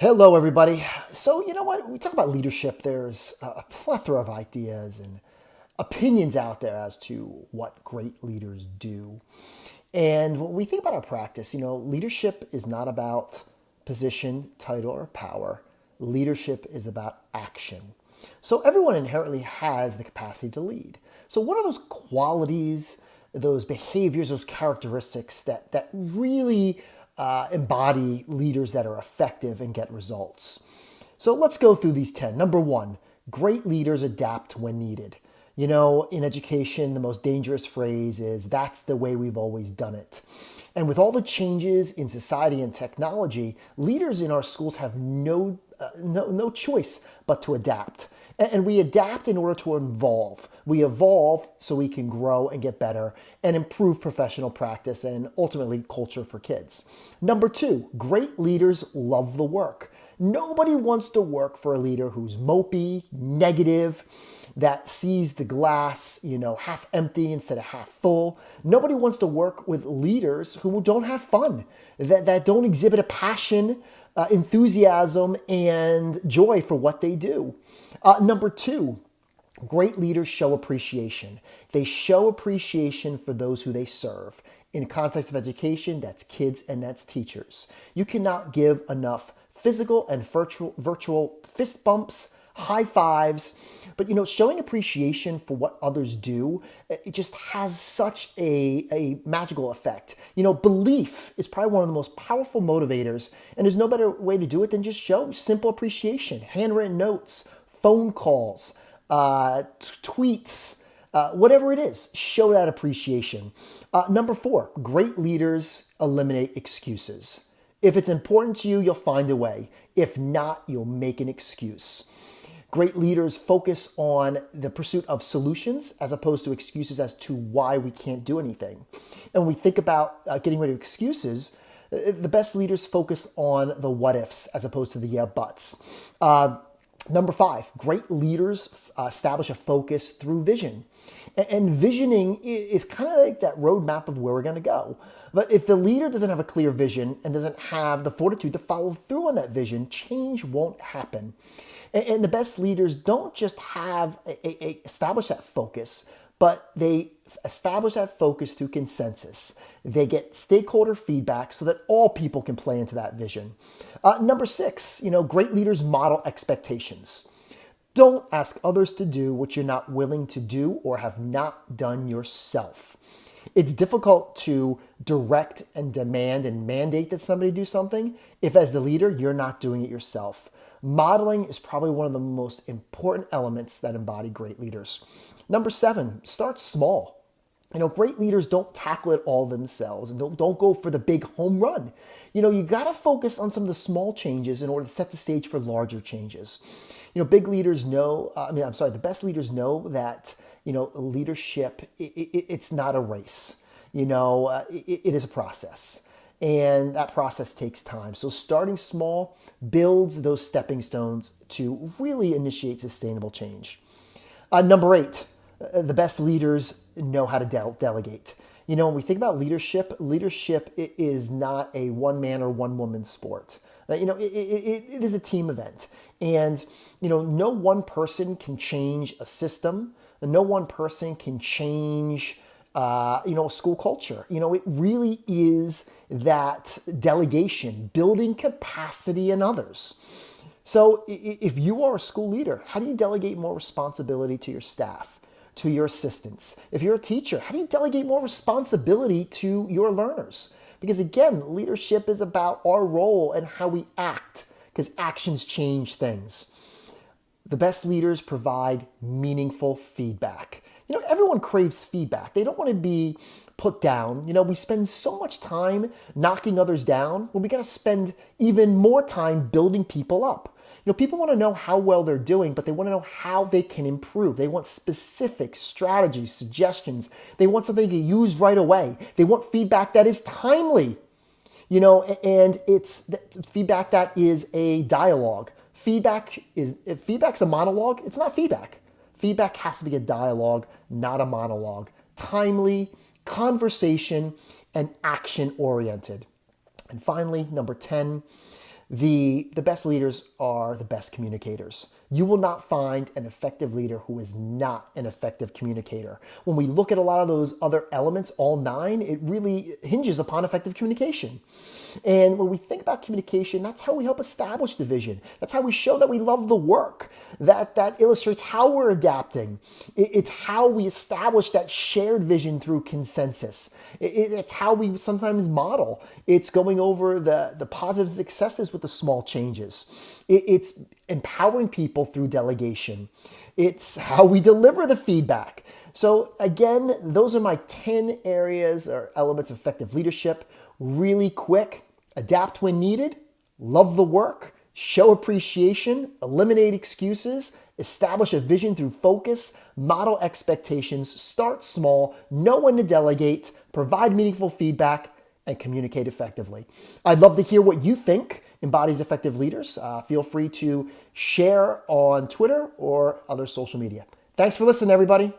Hello, everybody. So, you know what? When we talk about leadership, there's a plethora of ideas and opinions out there as to what great leaders do. And when we think about our practice, leadership is not about position, title, or power. Leadership is about action. So, everyone inherently has the capacity to lead. So, what are those qualities, those behaviors, those characteristics that really embody leaders that are effective and get results? So let's go through these 10. Number one, great leaders adapt when needed. In education, the most dangerous phrase is that's the way we've always done it. And with all the changes in society and technology, leaders in our schools have no choice but to adapt. And we adapt in order to evolve. We evolve so we can grow and get better and improve professional practice and ultimately culture for kids. Number two, great leaders love the work. Nobody wants to work for a leader who's mopey, negative, that sees the glass, half empty instead of half full. Nobody wants to work with leaders who don't have fun, that don't exhibit a passion, enthusiasm, and joy for what they do. Number two, great leaders show appreciation. They show appreciation for those who they serve. In the context of education, that's kids and that's teachers. You cannot give enough physical and virtual fist bumps, high fives, but showing appreciation for what others do, it just has such a magical effect. Belief is probably one of the most powerful motivators, and there's no better way to do it than just show simple appreciation, handwritten notes, phone calls, tweets, whatever it is, show that appreciation. Number four, great leaders eliminate excuses. If it's important to you, you'll find a way. If not, you'll make an excuse. Great leaders focus on the pursuit of solutions as opposed to excuses as to why we can't do anything. And when we think about getting rid of excuses, the best leaders focus on the what ifs as opposed to the yeah buts. Number five, great leaders establish a focus through vision. And visioning is kind of like that roadmap of where we're going to go. But if the leader doesn't have a clear vision and doesn't have the fortitude to follow through on that vision, change won't happen. And the best leaders don't just have establish that focus, but they establish that focus through consensus. They get stakeholder feedback so that all people can play into that vision. Number six, great leaders model expectations. Don't ask others to do what you're not willing to do or have not done yourself. It's difficult to direct and demand and mandate that somebody do something if, as the leader, you're not doing it yourself. Modeling is probably one of the most important elements that embody great leaders. Number seven, start small. Great leaders don't tackle it all themselves and don't go for the big home run. You got to focus on some of the small changes in order to set the stage for larger changes. Big leaders know, the best leaders know that, leadership, it's not a race. It is a process. And that process takes time. So starting small builds those stepping stones to really initiate sustainable change. Number eight, the best leaders know how to delegate. When we think about leadership is not a one man or one woman sport. It is a team event. And, no one person can change a system. No one person can change, school culture. It really is that delegation, building capacity in others. So if you are a school leader, how do you delegate more responsibility to your staff, to your assistants? If you're a teacher, how do you delegate more responsibility to your learners? Because again, leadership is about our role and how we act, because actions change things. The best leaders provide meaningful feedback. Everyone craves feedback. They don't want to be put down. We spend so much time knocking others down when we got to spend even more time building people up. People want to know how well they're doing, but they want to know how they can improve. They want specific strategies, suggestions. They want something to use right away. They want feedback that is timely, and it's feedback that is a dialogue. If feedback's a monologue, it's not feedback. Feedback has to be a dialogue, not a monologue. Timely, conversation, and action-oriented. And finally, number 10, The best leaders are the best communicators. You will not find an effective leader who is not an effective communicator. When we look at a lot of those other elements, all 9, it really hinges upon effective communication. And when we think about communication, that's how we help establish the vision. That's how we show that we love the work. That illustrates how we're adapting. It's how we establish that shared vision through consensus. It's how we sometimes model. It's going over the positive successes with the small changes. It's empowering people through delegation. It's how we deliver the feedback. So again, those are my 10 areas or elements of effective leadership. Really quick: adapt when needed, love the work, show appreciation, eliminate excuses, establish a vision through focus, model expectations, start small, know when to delegate, provide meaningful feedback, and communicate effectively. I'd love to hear what you think embodies effective leaders. Feel free to share on Twitter or other social media. Thanks for listening, everybody.